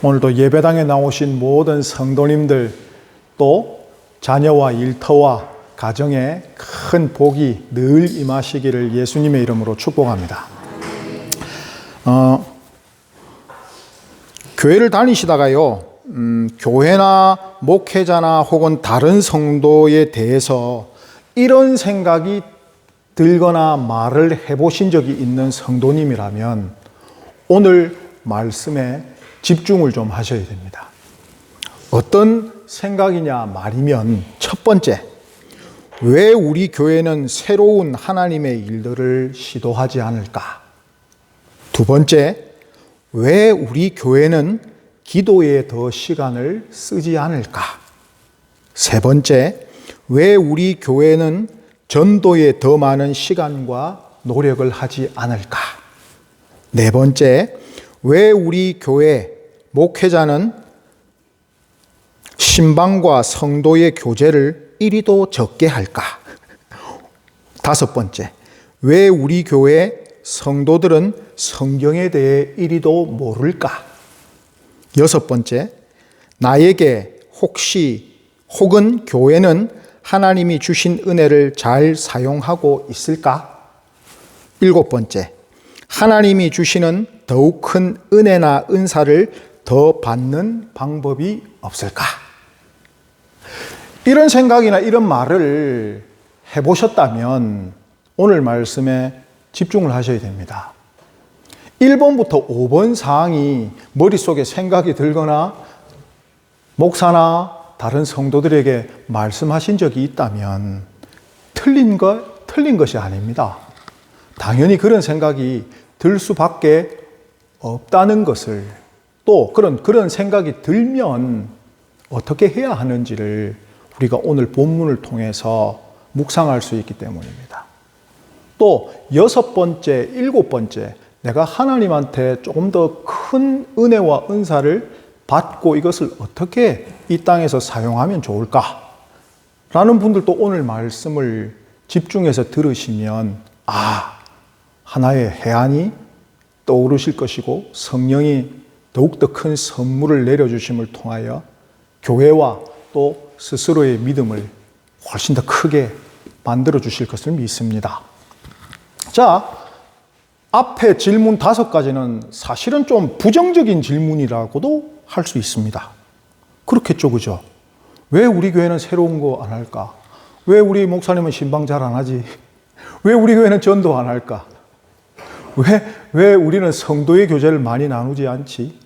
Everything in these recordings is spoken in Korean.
오늘도 예배당에 나오신 모든 성도님들, 또 자녀와 일터와 가정에 큰 복이 늘 임하시기를 예수님의 이름으로 축복합니다. 교회를 다니시다가요, 교회나 목회자나 혹은 다른 성도에 대해서 이런 생각이 들거나 말을 해보신 적이 있는 성도님이라면 오늘 말씀에 집중을 좀 하셔야 됩니다. 어떤 생각이냐 말이면, 첫 번째, 왜 우리 교회는 새로운 하나님의 일들을 시도하지 않을까? 두 번째, 왜 우리 교회는 기도에 더 시간을 쓰지 않을까? 세 번째, 왜 우리 교회는 전도에 더 많은 시간과 노력을 하지 않을까? 네 번째, 왜 우리 교회 목회자는 신방과 성도의 교제를 이리도 적게 할까? 다섯 번째, 왜 우리 교회 성도들은 성경에 대해 이리도 모를까? 여섯 번째, 나에게 혹은 교회는 하나님이 주신 은혜를 잘 사용하고 있을까? 일곱 번째, 하나님이 주시는 더욱 큰 은혜나 은사를 더 받는 방법이 없을까? 이런 생각이나 이런 말을 해보셨다면 오늘 말씀에 집중을 하셔야 됩니다. 1번부터 5번 사항이 머릿속에 생각이 들거나 목사나 다른 성도들에게 말씀하신 적이 있다면 틀린 것이 아닙니다. 당연히 그런 생각이 들 수밖에 없다는 것을, 또 그런 생각이 들면 어떻게 해야 하는지를 우리가 오늘 본문을 통해서 묵상할 수 있기 때문입니다. 또 여섯 번째, 일곱 번째, 내가 하나님한테 조금 더 큰 은혜와 은사를 받고 이것을 어떻게 이 땅에서 사용하면 좋을까? 라는 분들도 오늘 말씀을 집중해서 들으시면 하나의 해안이 떠오르실 것이고 성령이 더욱더 큰 선물을 내려주심을 통하여 교회와 또 스스로의 믿음을 훨씬 더 크게 만들어 주실 것을 믿습니다. 자, 앞에 질문 5가지는 사실은 좀 부정적인 질문이라고도 할 수 있습니다. 그렇겠죠, 그죠? 왜 우리 교회는 새로운 거 안 할까? 왜 우리 목사님은 신방 잘 안 하지? 왜 우리 교회는 전도 안 할까? 왜 우리는 성도의 교제를 많이 나누지 않지?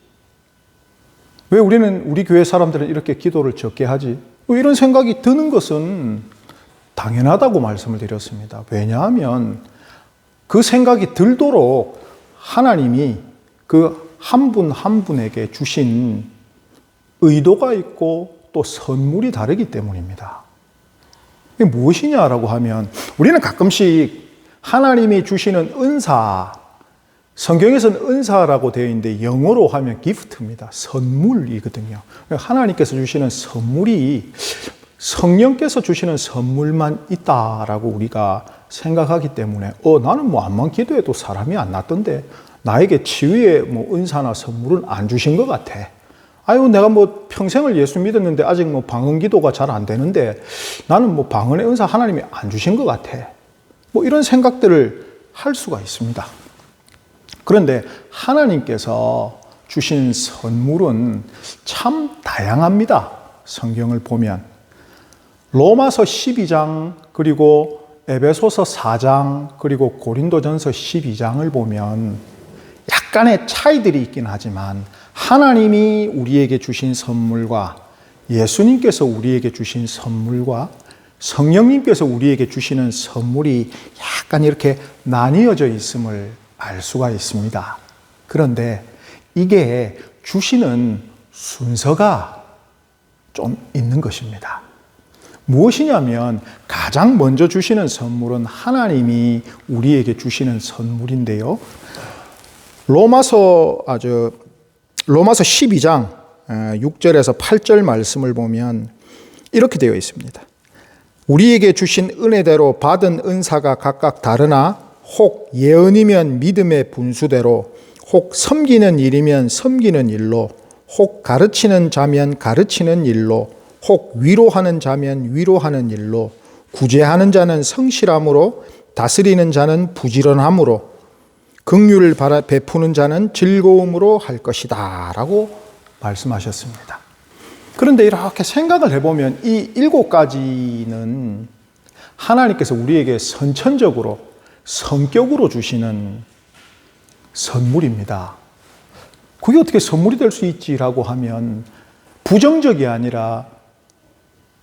왜 우리 교회 사람들은 이렇게 기도를 적게 하지? 이런 생각이 드는 것은 당연하다고 말씀을 드렸습니다. 왜냐하면 그 생각이 들도록 하나님이 그 한 분 한 분에게 주신 의도가 있고 또 선물이 다르기 때문입니다. 이게 무엇이냐라고 하면, 우리는 가끔씩 하나님이 주시는 은사, 성경에서는 은사라고 되어 있는데 영어로 하면 기프트입니다. 선물이거든요. 하나님께서 주시는 선물이 성령께서 주시는 선물만 있다라고 우리가 생각하기 때문에 나는 암만 기도해도 사람이 안 낫던데 나에게 치유의 은사나 선물은 안 주신 것 같아. 내가 평생을 예수 믿었는데 아직 방언 기도가 잘 안 되는데 나는 방언의 은사 하나님이 안 주신 것 같아. 이런 생각들을 할 수가 있습니다. 그런데 하나님께서 주신 선물은 참 다양합니다. 성경을 보면 로마서 12장, 그리고 에베소서 4장, 그리고 고린도전서 12장을 보면 약간의 차이들이 있긴 하지만 하나님이 우리에게 주신 선물과 예수님께서 우리에게 주신 선물과 성령님께서 우리에게 주시는 선물이 약간 이렇게 나뉘어져 있음을 알 수가 있습니다. 그런데 이게 주시는 순서가 좀 있는 것입니다. 무엇이냐면 가장 먼저 주시는 선물은 하나님이 우리에게 주시는 선물인데요. 로마서 12장 6절에서 8절 말씀을 보면 이렇게 되어 있습니다. 우리에게 주신 은혜대로 받은 은사가 각각 다르나 혹 예언이면 믿음의 분수대로, 혹 섬기는 일이면 섬기는 일로, 혹 가르치는 자면 가르치는 일로, 혹 위로하는 자면 위로하는 일로, 구제하는 자는 성실함으로, 다스리는 자는 부지런함으로, 긍휼을 베푸는 자는 즐거움으로 할 것이다 라고 말씀하셨습니다. 그런데 이렇게 생각을 해보면 이 7가지는 하나님께서 우리에게 선천적으로 성격으로 주시는 선물입니다. 그게 어떻게 선물이 될 수 있지라고 하면 부정적이 아니라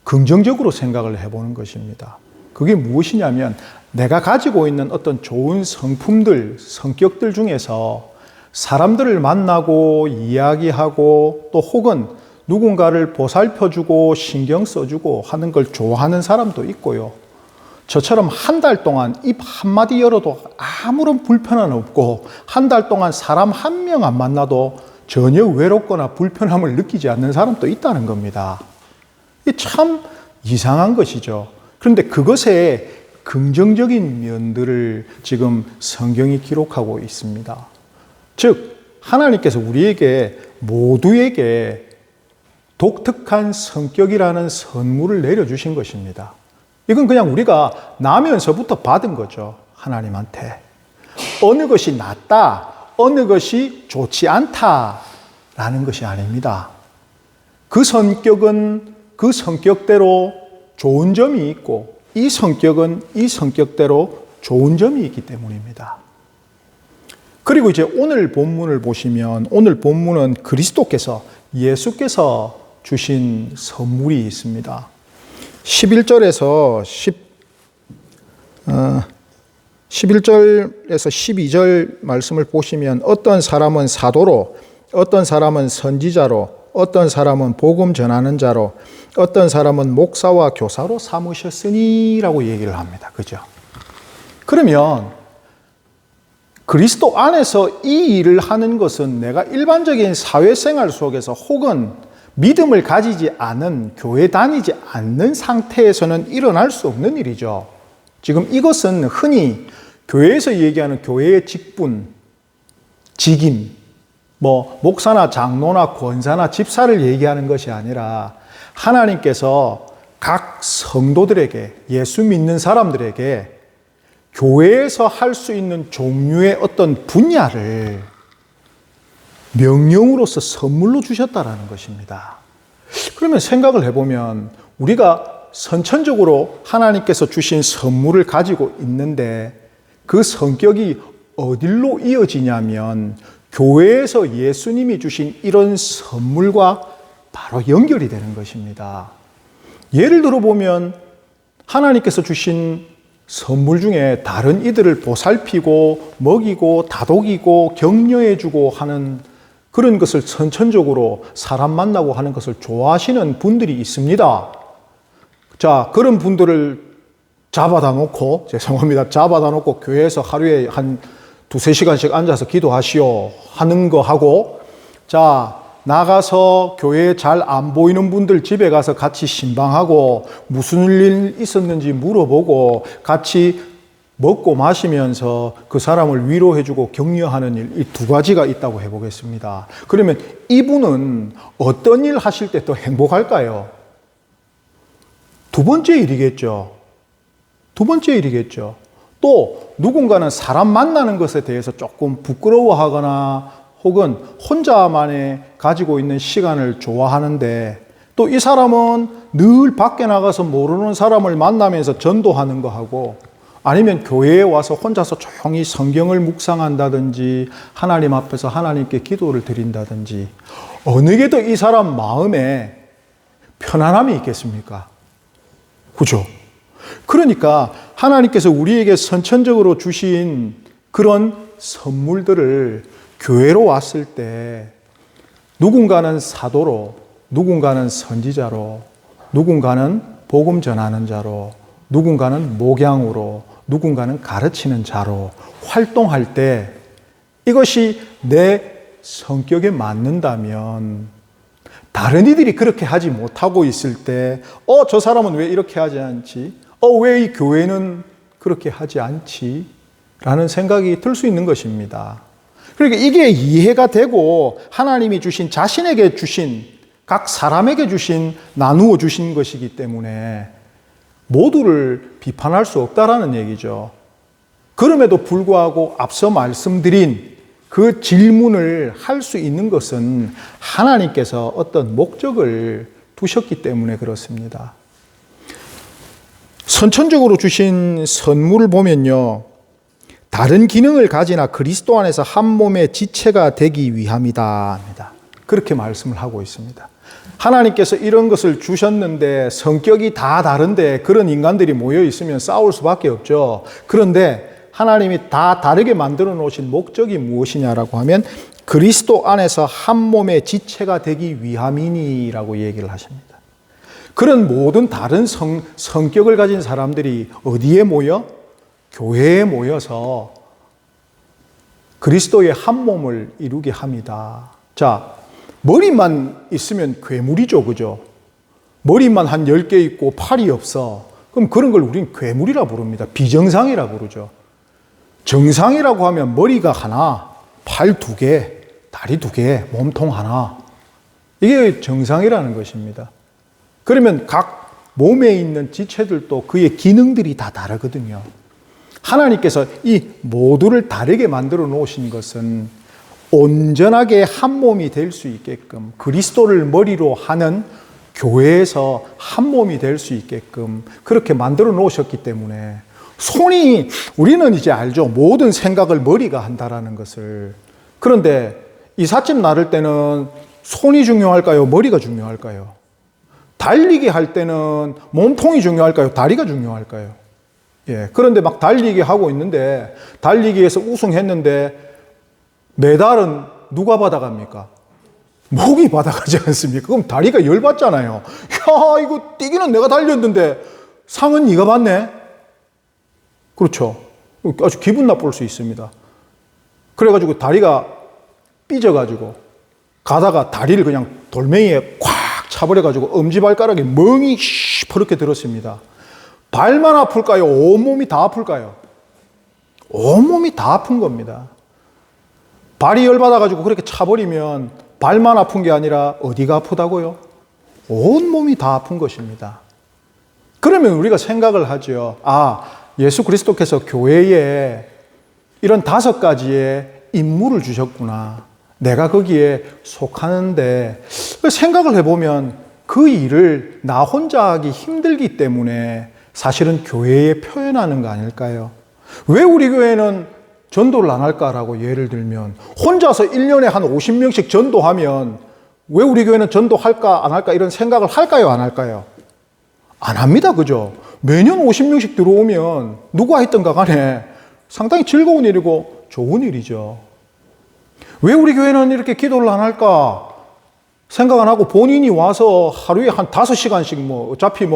긍정적으로 생각을 해보는 것입니다. 그게 무엇이냐면 내가 가지고 있는 어떤 좋은 성품들, 성격들 중에서 사람들을 만나고 이야기하고 또 혹은 누군가를 보살펴주고 신경 써주고 하는 걸 좋아하는 사람도 있고요. 저처럼 한 달 동안 입 한마디 열어도 아무런 불편함 없고 한 달 동안 사람 한 명 안 만나도 전혀 외롭거나 불편함을 느끼지 않는 사람도 있다는 겁니다. 이게 참 이상한 것이죠. 그런데 그것의 긍정적인 면들을 지금 성경이 기록하고 있습니다. 즉 하나님께서 우리에게 모두에게 독특한 성격이라는 선물을 내려주신 것입니다. 이건 그냥 우리가 나면서부터 받은 거죠. 하나님한테. 어느 것이 낫다, 어느 것이 좋지 않다라는 것이 아닙니다. 그 성격은 그 성격대로 좋은 점이 있고 이 성격은 이 성격대로 좋은 점이 있기 때문입니다. 그리고 이제 오늘 본문을 보시면 오늘 본문은 그리스도께서 예수께서 주신 선물이 있습니다. 11절에서 12절 말씀을 보시면 어떤 사람은 사도로, 어떤 사람은 선지자로, 어떤 사람은 복음 전하는 자로, 어떤 사람은 목사와 교사로 삼으셨으니라고 얘기를 합니다. 그죠? 그러면 그리스도 안에서 이 일을 하는 것은 내가 일반적인 사회생활 속에서 혹은 믿음을 가지지 않은, 교회 다니지 않는 상태에서는 일어날 수 없는 일이죠. 지금 이것은 흔히 교회에서 얘기하는 교회의 직분, 직임, 목사나 장로나 권사나 집사를 얘기하는 것이 아니라 하나님께서 각 성도들에게, 예수 믿는 사람들에게 교회에서 할 수 있는 종류의 어떤 분야를 명령으로서 선물로 주셨다라는 것입니다. 그러면 생각을 해보면 우리가 선천적으로 하나님께서 주신 선물을 가지고 있는데 그 성격이 어디로 이어지냐면 교회에서 예수님이 주신 이런 선물과 바로 연결이 되는 것입니다. 예를 들어 보면 하나님께서 주신 선물 중에 다른 이들을 보살피고 먹이고 다독이고 격려해주고 하는 그런 것을 선천적으로 사람 만나고 하는 것을 좋아하시는 분들이 있습니다. 자, 그런 분들을 잡아다 놓고 교회에서 하루에 한 2-3시간씩 앉아서 기도하시오 하는 거 하고, 자, 나가서 교회에 잘 안 보이는 분들 집에 가서 같이 신방하고 무슨 일 있었는지 물어보고 같이 먹고 마시면서 그 사람을 위로해주고 격려하는 일, 이 2가지가 있다고 해보겠습니다. 그러면 이분은 어떤 일 하실 때 더 행복할까요? 두 번째 일이겠죠. 또 누군가는 사람 만나는 것에 대해서 조금 부끄러워하거나 혹은 혼자만의 가지고 있는 시간을 좋아하는데 또 이 사람은 늘 밖에 나가서 모르는 사람을 만나면서 전도하는 거 하고 아니면 교회에 와서 혼자서 조용히 성경을 묵상한다든지 하나님 앞에서 하나님께 기도를 드린다든지 어느 게 더 이 사람 마음에 편안함이 있겠습니까? 그죠? 그러니까 하나님께서 우리에게 선천적으로 주신 그런 선물들을 교회로 왔을 때 누군가는 사도로, 누군가는 선지자로, 누군가는 복음 전하는 자로, 누군가는 목양으로, 누군가는 가르치는 자로 활동할 때 이것이 내 성격에 맞는다면 다른 이들이 그렇게 하지 못하고 있을 때 저 사람은 왜 이렇게 하지 않지? 왜 이 교회는 그렇게 하지 않지? 라는 생각이 들 수 있는 것입니다. 그러니까 이게 이해가 되고 하나님이 주신 자신에게 주신 각 사람에게 주신 나누어 주신 것이기 때문에 모두를 비판할 수 없다라는 얘기죠. 그럼에도 불구하고 앞서 말씀드린 그 질문을 할 수 있는 것은 하나님께서 어떤 목적을 두셨기 때문에 그렇습니다. 선천적으로 주신 선물을 보면요, 다른 기능을 가지나 그리스도 안에서 한 몸의 지체가 되기 위함이다 합니다. 그렇게 말씀을 하고 있습니다. 하나님께서 이런 것을 주셨는데 성격이 다 다른데 그런 인간들이 모여 있으면 싸울 수밖에 없죠. 그런데 하나님이 다 다르게 만들어 놓으신 목적이 무엇이냐라고 하면 그리스도 안에서 한 몸의 지체가 되기 위함이니라고 얘기를 하십니다. 그런 모든 다른 성격을 가진 사람들이 어디에 모여? 교회에 모여서 그리스도의 한 몸을 이루게 합니다. 자, 머리만 있으면 괴물이죠, 그죠? 머리만 한 10개 있고 팔이 없어. 그럼 그런 걸 우리는 괴물이라 부릅니다. 비정상이라 부르죠. 정상이라고 하면 머리가 하나, 팔 2개, 다리 2개, 몸통 하나. 이게 정상이라는 것입니다. 그러면 각 몸에 있는 지체들도 그의 기능들이 다 다르거든요. 하나님께서 이 모두를 다르게 만들어 놓으신 것은 온전하게 한 몸이 될 수 있게끔, 그리스도를 머리로 하는 교회에서 한 몸이 될 수 있게끔 그렇게 만들어 놓으셨기 때문에 손이, 우리는 이제 알죠. 모든 생각을 머리가 한다라는 것을. 그런데 이삿짐 나를 때는 손이 중요할까요? 머리가 중요할까요? 달리기 할 때는 몸통이 중요할까요? 다리가 중요할까요? 예. 그런데 막 달리기 하고 있는데, 달리기에서 우승했는데 메달은 누가 받아갑니까? 목이 받아가지 않습니까? 그럼 다리가 열받잖아요. 야, 이거 뛰기는 내가 달렸는데 상은 네가 받네? 그렇죠. 아주 기분 나쁠 수 있습니다. 그래가지고 다리가 삐져가지고 가다가 다리를 그냥 돌멩이에 콱 차버려가지고 엄지발가락에 멍이 시퍼렇게 들었습니다. 발만 아플까요? 온몸이 다 아플까요? 온몸이 다 아픈 겁니다. 발이 열받아가지고 그렇게 차버리면 발만 아픈 게 아니라 어디가 아프다고요? 온몸이 다 아픈 것입니다. 그러면 우리가 생각을 하죠. 아, 예수 그리스도께서 교회에 이런 5가지의 임무를 주셨구나. 내가 거기에 속하는데, 생각을 해보면 그 일을 나 혼자 하기 힘들기 때문에 사실은 교회에 표현하는 거 아닐까요? 왜 우리 교회는 전도를 안 할까라고 예를 들면, 혼자서 1년에 한 50명씩 전도하면 왜 우리 교회는 전도할까 안 할까 이런 생각을 할까요 안 할까요? 안 합니다. 그죠? 매년 50명씩 들어오면 누가 했던가 간에 상당히 즐거운 일이고 좋은 일이죠. 왜 우리 교회는 이렇게 기도를 안 할까 생각 안 하고 본인이 와서 하루에 한 5시간씩 어차피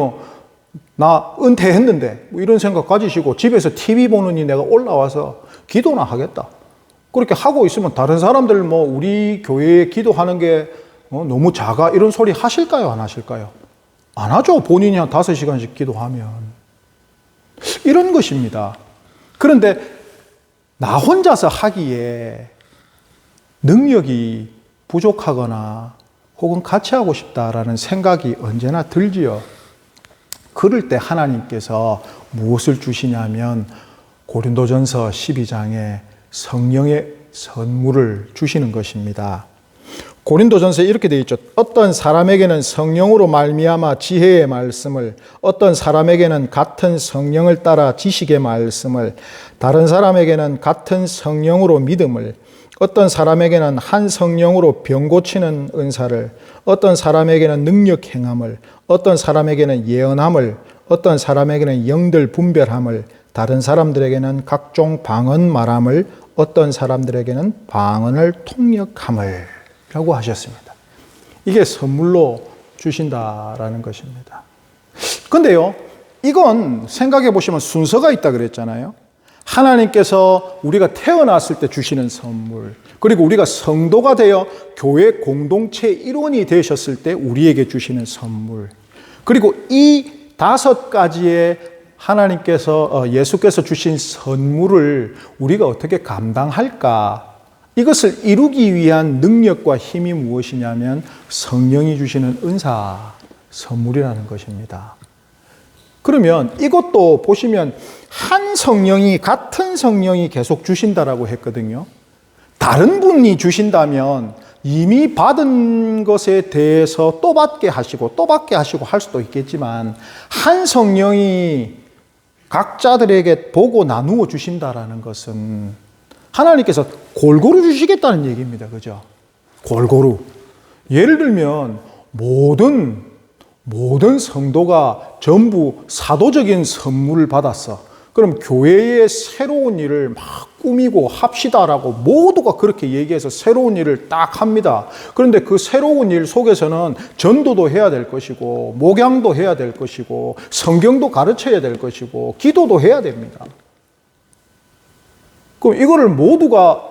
나 은퇴했는데 이런 생각 가지시고 집에서 TV 보느니 내가 올라와서 기도나 하겠다. 그렇게 하고 있으면 다른 사람들 우리 교회에 기도하는 게 너무 작아 이런 소리 하실까요 안 하실까요? 안 하죠. 본인이 한 5시간씩 기도하면. 이런 것입니다. 그런데 나 혼자서 하기에 능력이 부족하거나 혹은 같이 하고 싶다라는 생각이 언제나 들지요. 그럴 때 하나님께서 무엇을 주시냐면 고린도전서 12장에 성령의 선물을 주시는 것입니다. 고린도전서에 이렇게 되어 있죠. 어떤 사람에게는 성령으로 말미암아 지혜의 말씀을, 어떤 사람에게는 같은 성령을 따라 지식의 말씀을, 다른 사람에게는 같은 성령으로 믿음을, 어떤 사람에게는 한 성령으로 병 고치는 은사를, 어떤 사람에게는 능력 행함을, 어떤 사람에게는 예언함을, 어떤 사람에게는 영들 분별함을, 다른 사람들에게는 각종 방언 말함을, 어떤 사람들에게는 방언을 통역함을 라고 하셨습니다. 이게 선물로 주신다라는 것입니다. 근데요, 이건 생각해 보시면 순서가 있다 그랬잖아요. 하나님께서 우리가 태어났을 때 주시는 선물, 그리고 우리가 성도가 되어 교회 공동체 일원이 되셨을 때 우리에게 주시는 선물, 그리고 이 5가지의 하나님께서 예수께서 주신 선물을 우리가 어떻게 감당할까? 이것을 이루기 위한 능력과 힘이 무엇이냐면 성령이 주시는 은사, 선물이라는 것입니다. 그러면 이것도 보시면 같은 성령이 계속 주신다라고 했거든요. 다른 분이 주신다면 이미 받은 것에 대해서 또 받게 하시고 할 수도 있겠지만 한 성령이 각자들에게 보고 나누어 주신다라는 것은 하나님께서 골고루 주시겠다는 얘기입니다. 그죠? 골고루. 예를 들면 모든 성도가 전부 사도적인 선물을 받았어. 그럼 교회의 새로운 일을 막 꾸미고 합시다라고 모두가 그렇게 얘기해서 새로운 일을 딱 합니다. 그런데 그 새로운 일 속에서는 전도도 해야 될 것이고, 목양도 해야 될 것이고, 성경도 가르쳐야 될 것이고, 기도도 해야 됩니다. 그럼 이거를 모두가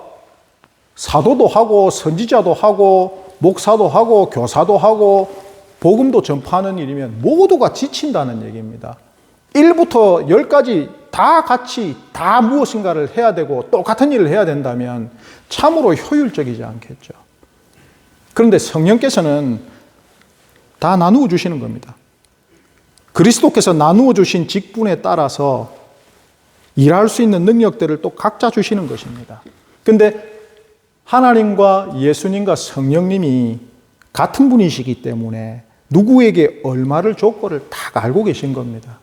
사도도 하고, 선지자도 하고, 목사도 하고, 교사도 하고, 복음도 전파하는 일이면 모두가 지친다는 얘기입니다. 1부터 10까지 다 같이 다 무엇인가를 해야 되고 똑같은 일을 해야 된다면 참으로 효율적이지 않겠죠. 그런데 성령께서는 다 나누어 주시는 겁니다. 그리스도께서 나누어 주신 직분에 따라서 일할 수 있는 능력들을 또 각자 주시는 것입니다. 그런데 하나님과 예수님과 성령님이 같은 분이시기 때문에 누구에게 얼마를 줄 거를 딱 알고 계신 겁니다.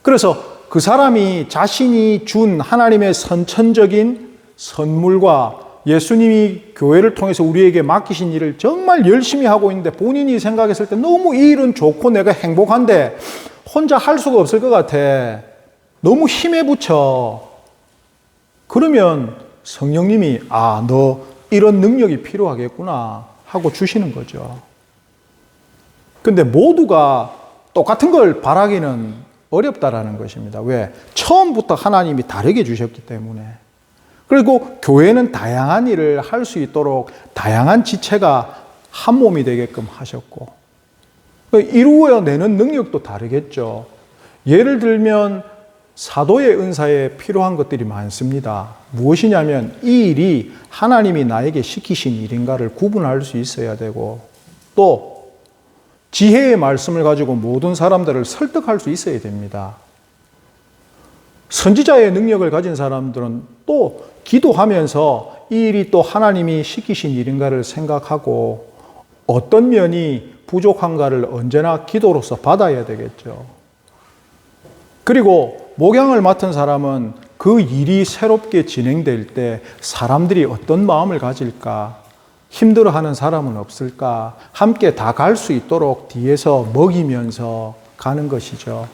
그래서 그 사람이 자신이 준 하나님의 선천적인 선물과 예수님이 교회를 통해서 우리에게 맡기신 일을 정말 열심히 하고 있는데 본인이 생각했을 때 너무 이 일은 좋고 내가 행복한데 혼자 할 수가 없을 것 같아. 너무 힘에 부쳐. 그러면 성령님이 너 이런 능력이 필요하겠구나 하고 주시는 거죠. 근데 모두가 똑같은 걸 바라기는 어렵다라는 것입니다. 왜? 처음부터 하나님이 다르게 주셨기 때문에. 그리고 교회는 다양한 일을 할 수 있도록 다양한 지체가 한 몸이 되게끔 하셨고, 이루어내는 능력도 다르겠죠. 예를 들면 사도의 은사에 필요한 것들이 많습니다. 무엇이냐면 이 일이 하나님이 나에게 시키신 일인가를 구분할 수 있어야 되고, 또 지혜의 말씀을 가지고 모든 사람들을 설득할 수 있어야 됩니다. 선지자의 능력을 가진 사람들은 또 기도하면서 이 일이 또 하나님이 시키신 일인가를 생각하고 어떤 면이 부족한가를 언제나 기도로서 받아야 되겠죠. 그리고 목양을 맡은 사람은 그 일이 새롭게 진행될 때 사람들이 어떤 마음을 가질까? 힘들어하는 사람은 없을까? 함께 다 갈 수 있도록 뒤에서 먹이면서 가는 것이죠.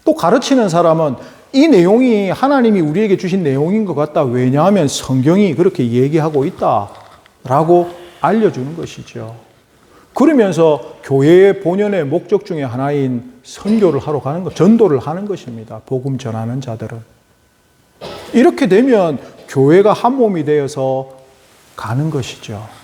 또 가르치는 사람은 이 내용이 하나님이 우리에게 주신 내용인 것 같다. 왜냐하면 성경이 그렇게 얘기하고 있다라고 알려주는 것이죠. 그러면서 교회의 본연의 목적 중에 하나인 선교를 하러 가는 것, 전도를 하는 것입니다. 복음 전하는 자들은. 이렇게 되면 교회가 한 몸이 되어서 가는 것이죠.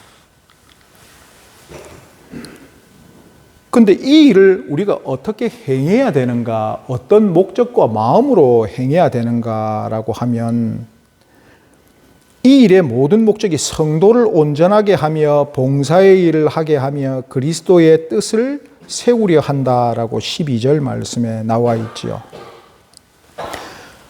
근데 이 일을 우리가 어떻게 행해야 되는가, 어떤 목적과 마음으로 행해야 되는가라고 하면 이 일의 모든 목적이 성도를 온전하게 하며 봉사의 일을 하게 하며 그리스도의 뜻을 세우려 한다라고 12절 말씀에 나와 있지요.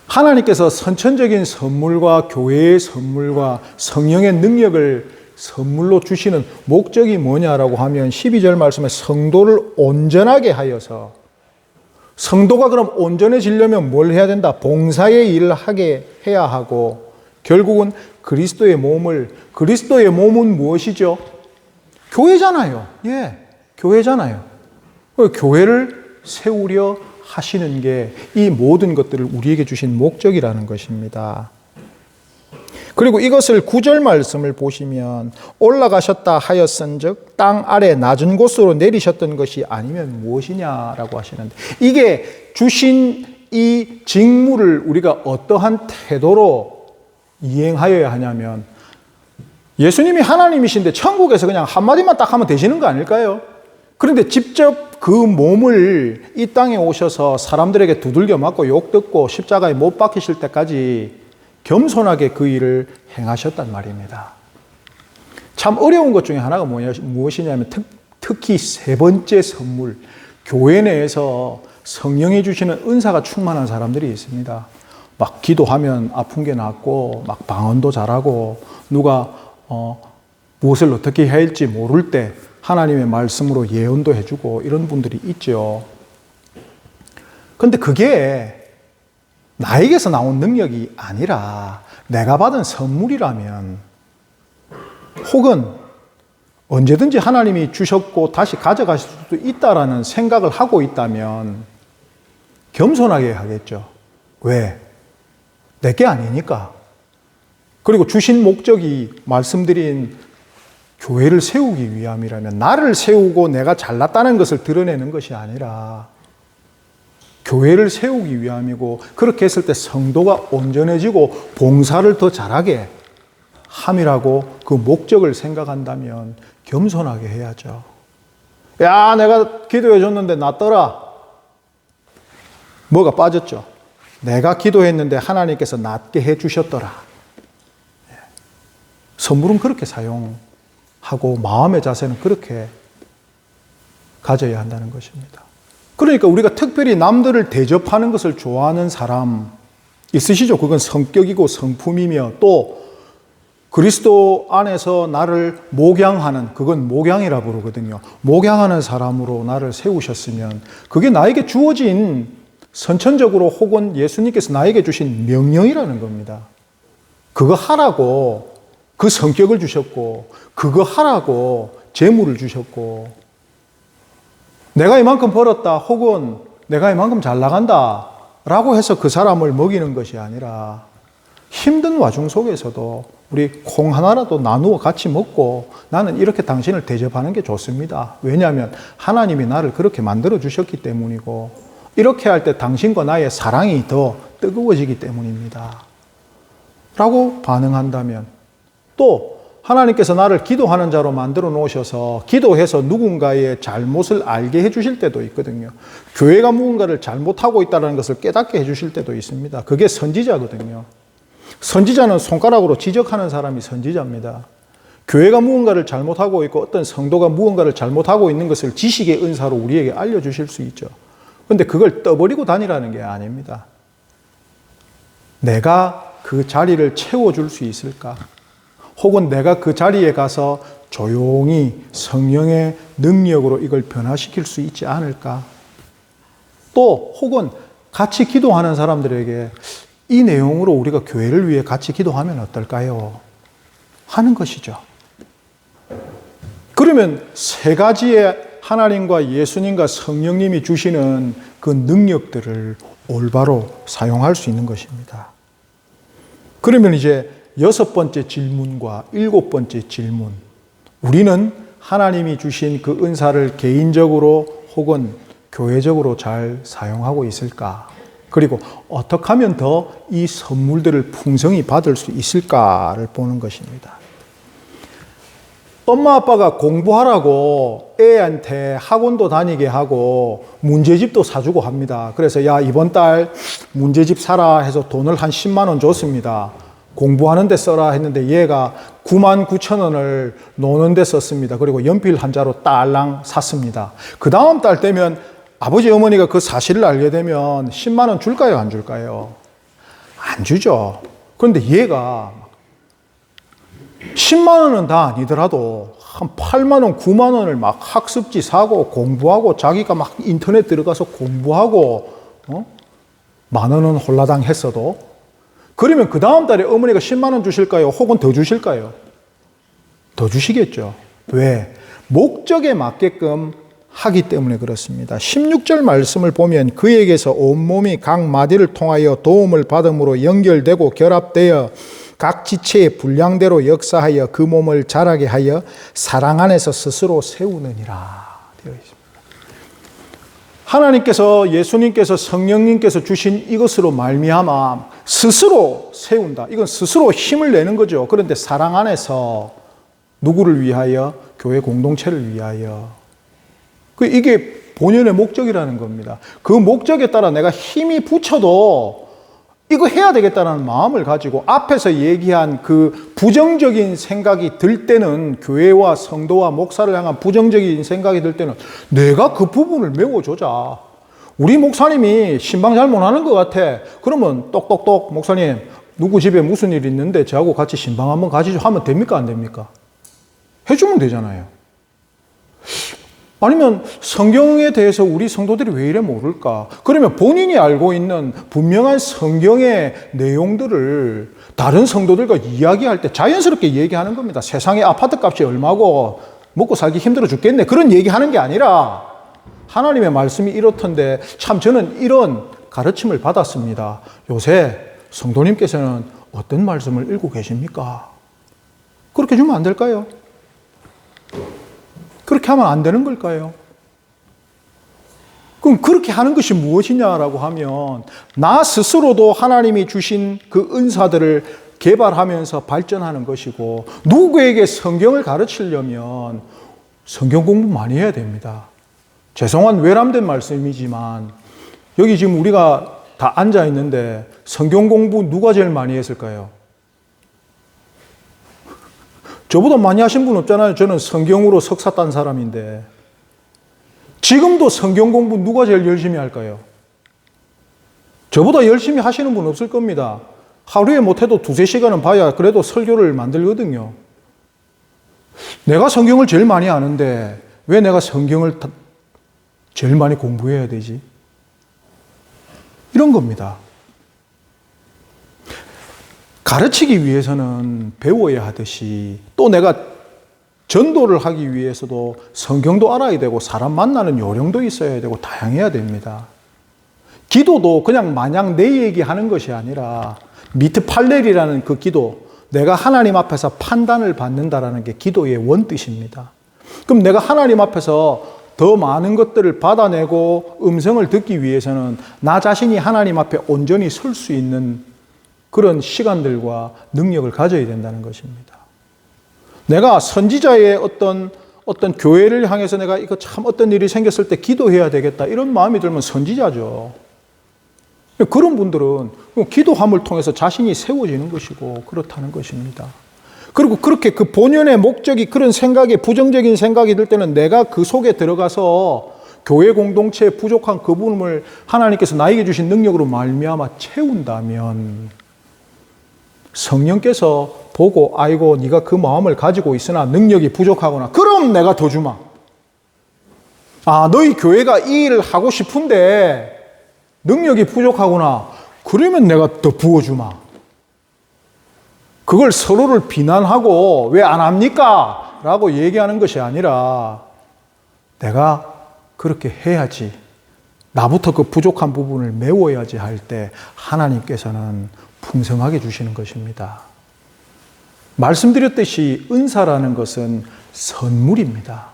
하나님께서 선천적인 선물과 교회의 선물과 성령의 능력을 선물로 주시는 목적이 뭐냐라고 하면 12절 말씀에 성도를 온전하게 하여서, 성도가 그럼 온전해지려면 뭘 해야 된다? 봉사의 일을 하게 해야 하고, 결국은 그리스도의 몸은 무엇이죠? 교회잖아요. 교회잖아요. 교회를 세우려 하시는 게 이 모든 것들을 우리에게 주신 목적이라는 것입니다. 그리고 이것을 9절 말씀을 보시면 올라가셨다 하였은즉 땅 아래 낮은 곳으로 내리셨던 것이 아니면 무엇이냐라고 하시는데, 이게 주신 이 직무를 우리가 어떠한 태도로 이행하여야 하냐면, 예수님이 하나님이신데 천국에서 그냥 한마디만 딱 하면 되시는 거 아닐까요? 그런데 직접 그 몸을 이 땅에 오셔서 사람들에게 두들겨 맞고 욕 듣고 십자가에 못 박히실 때까지 겸손하게 그 일을 행하셨단 말입니다. 참 어려운 것 중에 하나가 무엇이냐면 특히 세 번째 선물, 교회 내에서 성령이 주시는 은사가 충만한 사람들이 있습니다. 막 기도하면 아픈 게 낫고 막 방언도 잘하고 누가 무엇을 어떻게 해야 할지 모를 때 하나님의 말씀으로 예언도 해주고 이런 분들이 있죠. 그런데 그게 나에게서 나온 능력이 아니라 내가 받은 선물이라면, 혹은 언제든지 하나님이 주셨고 다시 가져가실 수도 있다라는 생각을 하고 있다면 겸손하게 하겠죠. 왜? 내게 아니니까. 그리고 주신 목적이 말씀드린 교회를 세우기 위함이라면, 나를 세우고 내가 잘났다는 것을 드러내는 것이 아니라 교회를 세우기 위함이고, 그렇게 했을 때 성도가 온전해지고 봉사를 더 잘하게 함이라고 그 목적을 생각한다면 겸손하게 해야죠. 야, 내가 기도해 줬는데 낫더라. 뭐가 빠졌죠? 내가 기도했는데 하나님께서 낫게 해 주셨더라. 선물은 그렇게 사용하고 마음의 자세는 그렇게 가져야 한다는 것입니다. 그러니까 우리가 특별히 남들을 대접하는 것을 좋아하는 사람 있으시죠? 그건 성격이고 성품이며, 또 그리스도 안에서 나를 목양하는, 그건 목양이라 부르거든요. 목양하는 사람으로 나를 세우셨으면 그게 나에게 주어진 선천적으로, 혹은 예수님께서 나에게 주신 명령이라는 겁니다. 그거 하라고 그 성격을 주셨고, 그거 하라고 재물을 주셨고, 내가 이만큼 벌었다, 혹은 내가 이만큼 잘 나간다 라고 해서 그 사람을 먹이는 것이 아니라, 힘든 와중 속에서도 우리 콩 하나라도 나누어 같이 먹고, 나는 이렇게 당신을 대접하는 게 좋습니다. 왜냐하면 하나님이 나를 그렇게 만들어 주셨기 때문이고, 이렇게 할 때 당신과 나의 사랑이 더 뜨거워지기 때문입니다 라고 반응한다면, 또 하나님께서 나를 기도하는 자로 만들어 놓으셔서 기도해서 누군가의 잘못을 알게 해 주실 때도 있거든요. 교회가 무언가를 잘못하고 있다는 것을 깨닫게 해 주실 때도 있습니다. 그게 선지자거든요. 선지자는 손가락으로 지적하는 사람이 선지자입니다. 교회가 무언가를 잘못하고 있고 어떤 성도가 무언가를 잘못하고 있는 것을 지식의 은사로 우리에게 알려주실 수 있죠. 그런데 그걸 떠버리고 다니라는 게 아닙니다. 내가 그 자리를 채워줄 수 있을까? 혹은 내가 그 자리에 가서 조용히 성령의 능력으로 이걸 변화시킬 수 있지 않을까? 또 혹은 같이 기도하는 사람들에게 이 내용으로 우리가 교회를 위해 같이 기도하면 어떨까요? 하는 것이죠. 그러면 세 가지의 하나님과 예수님과 성령님이 주시는 그 능력들을 올바로 사용할 수 있는 것입니다. 그러면 이제 6번째 질문과 7번째 질문. 우리는 하나님이 주신 그 은사를 개인적으로 혹은 교회적으로 잘 사용하고 있을까? 그리고 어떻게 하면 더 이 선물들을 풍성히 받을 수 있을까를 보는 것입니다. 엄마 아빠가 공부하라고 애한테 학원도 다니게 하고 문제집도 사주고 합니다. 그래서 야, 이번 달 문제집 사라 해서 돈을 한 10만 원 줬습니다. 공부하는 데 써라 했는데 얘가 99,000원을 노는 데 썼습니다. 그리고 연필 한 자로 딸랑 샀습니다. 그 다음 달 되면 아버지 어머니가 그 사실을 알게 되면 10만 원 줄까요? 안 줄까요? 안 주죠. 그런데 얘가 10만 원은 다 아니더라도 한 8만 원, 9만 원을 막 학습지 사고 공부하고 자기가 막 인터넷 들어가서 공부하고 만 원은 홀라당 했어도, 그러면 그 다음 달에 어머니가 10만 원 주실까요? 혹은 더 주실까요? 더 주시겠죠. 왜? 목적에 맞게끔 하기 때문에 그렇습니다. 16절 말씀을 보면 그에게서 온몸이 각 마디를 통하여 도움을 받음으로 연결되고 결합되어 각 지체의 분량대로 역사하여 그 몸을 자라게 하여 사랑 안에서 스스로 세우느니라 되어 있습니다. 하나님께서, 예수님께서, 성령님께서 주신 이것으로 말미암아 스스로 세운다. 이건 스스로 힘을 내는 거죠. 그런데 사랑 안에서 누구를 위하여? 교회 공동체를 위하여. 이게 본연의 목적이라는 겁니다. 그 목적에 따라 내가 힘이 붙여도 이거 해야 되겠다는 마음을 가지고 앞에서 얘기한 그 부정적인 생각이 들 때는, 교회와 성도와 목사를 향한 부정적인 생각이 들 때는 내가 그 부분을 메워주자. 우리 목사님이 신방 잘 못하는 것 같아. 그러면 똑똑똑 목사님 누구 집에 무슨 일 있는데 저하고 같이 신방 한번 가시죠 하면 됩니까 안 됩니까? 해주면 되잖아요. 아니면 성경에 대해서 우리 성도들이 왜 이래 모를까? 그러면 본인이 알고 있는 분명한 성경의 내용들을 다른 성도들과 이야기할 때 자연스럽게 얘기하는 겁니다. 세상에 아파트 값이 얼마고 먹고 살기 힘들어 죽겠네. 그런 얘기하는 게 아니라 하나님의 말씀이 이렇던데 참 저는 이런 가르침을 받았습니다. 요새 성도님께서는 어떤 말씀을 읽고 계십니까? 그렇게 주면 안 될까요? 그렇게 하면 안 되는 걸까요? 그럼 그렇게 하는 것이 무엇이냐라고 하면 나 스스로도 하나님이 주신 그 은사들을 개발하면서 발전하는 것이고, 누구에게 성경을 가르치려면 성경 공부 많이 해야 됩니다. 죄송한 외람된 말씀이지만 여기 지금 우리가 다 앉아 있는데 성경 공부 누가 제일 많이 했을까요? 저보다 많이 하신 분 없잖아요. 저는 성경으로 석사 딴 사람인데. 지금도 성경 공부 누가 제일 열심히 할까요? 저보다 열심히 하시는 분 없을 겁니다. 하루에 못해도 2-3시간은 봐야 그래도 설교를 만들거든요. 내가 성경을 제일 많이 아는데 왜 내가 성경을 제일 많이 공부해야 되지? 이런 겁니다. 가르치기 위해서는 배워야 하듯이 또 내가 전도를 하기 위해서도 성경도 알아야 되고 사람 만나는 요령도 있어야 되고 다양해야 됩니다. 기도도 그냥 마냥 내 얘기하는 것이 아니라 미트팔렐이라는 그 기도, 내가 하나님 앞에서 판단을 받는다라는 게 기도의 원뜻입니다. 그럼 내가 하나님 앞에서 더 많은 것들을 받아내고 음성을 듣기 위해서는 나 자신이 하나님 앞에 온전히 설 수 있는 그런 시간들과 능력을 가져야 된다는 것입니다. 내가 선지자의 어떤 교회를 향해서 내가 이거 참 어떤 일이 생겼을 때 기도해야 되겠다 이런 마음이 들면 선지자죠. 그런 분들은 기도함을 통해서 자신이 세워지는 것이고 그렇다는 것입니다. 그리고 그렇게 그 본연의 목적이 그런 생각에 부정적인 생각이 들 때는 내가 그 속에 들어가서 교회 공동체에 부족한 그 부분을 하나님께서 나에게 주신 능력으로 말미암아 채운다면 성령께서 보고 아이고 네가 그 마음을 가지고 있으나 능력이 부족하구나. 그럼 내가 더 주마. 아, 너희 교회가 이 일을 하고 싶은데 능력이 부족하구나. 그러면 내가 더 부어주마. 그걸 서로를 비난하고 왜 안 합니까? 라고 얘기하는 것이 아니라 내가 그렇게 해야지. 나부터 그 부족한 부분을 메워야지 할 때 하나님께서는 풍성하게 주시는 것입니다. 말씀드렸듯이 은사라는 것은 선물입니다.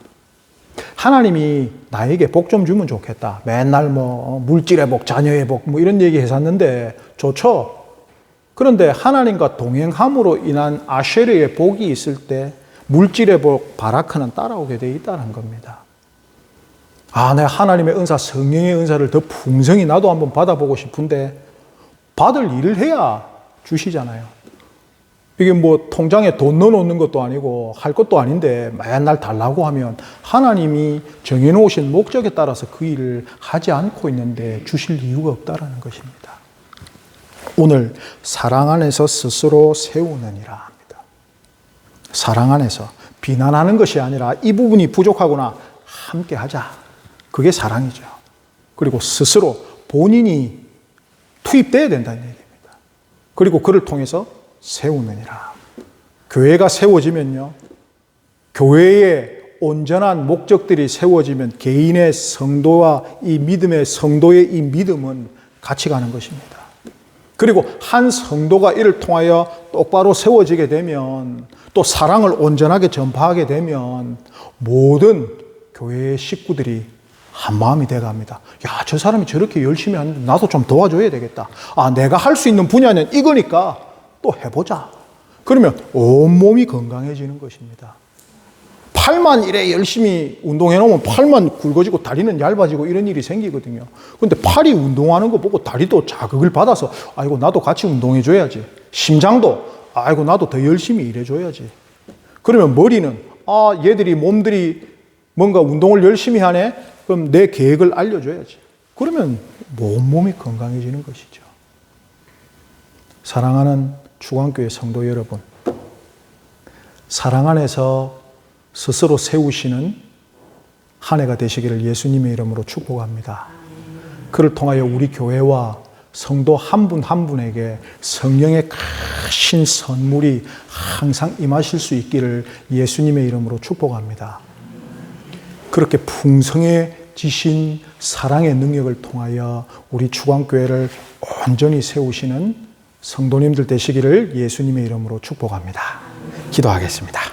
하나님이 나에게 복 좀 주면 좋겠다. 맨날 물질의 복, 자녀의 복 이런 얘기 했었는데 좋죠. 그런데 하나님과 동행함으로 인한 아쉐르의 복이 있을 때 물질의 복, 바라크는 따라오게 되어 있다는 겁니다. 아, 내가 하나님의 은사, 성령의 은사를 더 풍성히 나도 한번 받아보고 싶은데 받을 일을 해야 주시잖아요. 이게 통장에 돈 넣어놓는 것도 아니고 할 것도 아닌데 맨날 달라고 하면 하나님이 정해놓으신 목적에 따라서 그 일을 하지 않고 있는데 주실 이유가 없다라는 것입니다. 오늘 사랑 안에서 스스로 세우느니라 합니다. 사랑 안에서 비난하는 것이 아니라 이 부분이 부족하구나 함께 하자. 그게 사랑이죠. 그리고 스스로 본인이 투입돼야 된다는 얘기입니다. 그리고 그를 통해서 세우느니라. 교회가 세워지면요, 교회의 온전한 목적들이 세워지면 개인의 성도와 이 믿음의 성도의 이 믿음은 같이 가는 것입니다. 그리고 한 성도가 이를 통하여 똑바로 세워지게 되면 또 사랑을 온전하게 전파하게 되면 모든 교회의 식구들이 한 마음이 돼갑니다. 야, 저 사람이 저렇게 열심히 하는데 나도 좀 도와줘야 되겠다. 아, 내가 할 수 있는 분야는 이거니까 또 해보자. 그러면 온몸이 건강해지는 것입니다. 팔만 이래 열심히 운동해 놓으면 팔만 굵어지고 다리는 얇아지고 이런 일이 생기거든요. 근데 팔이 운동하는 거 보고 다리도 자극을 받아서 아이고 나도 같이 운동해 줘야지. 심장도 아이고 나도 더 열심히 일해 줘야지. 그러면 머리는 얘들이 몸들이 뭔가 운동을 열심히 하네. 그럼 내 계획을 알려줘야지. 그러면 몸이 건강해지는 것이죠. 사랑하는 주광교회 성도 여러분, 사랑 안에서 스스로 세우시는 한 해가 되시기를 예수님의 이름으로 축복합니다. 그를 통하여 우리 교회와 성도 한 분 한 분에게 성령의 크신 선물이 항상 임하실 수 있기를 예수님의 이름으로 축복합니다. 그렇게 풍성해지신 사랑의 능력을 통하여 우리 주광교회를 온전히 세우시는 성도님들 되시기를 예수님의 이름으로 축복합니다. 기도하겠습니다.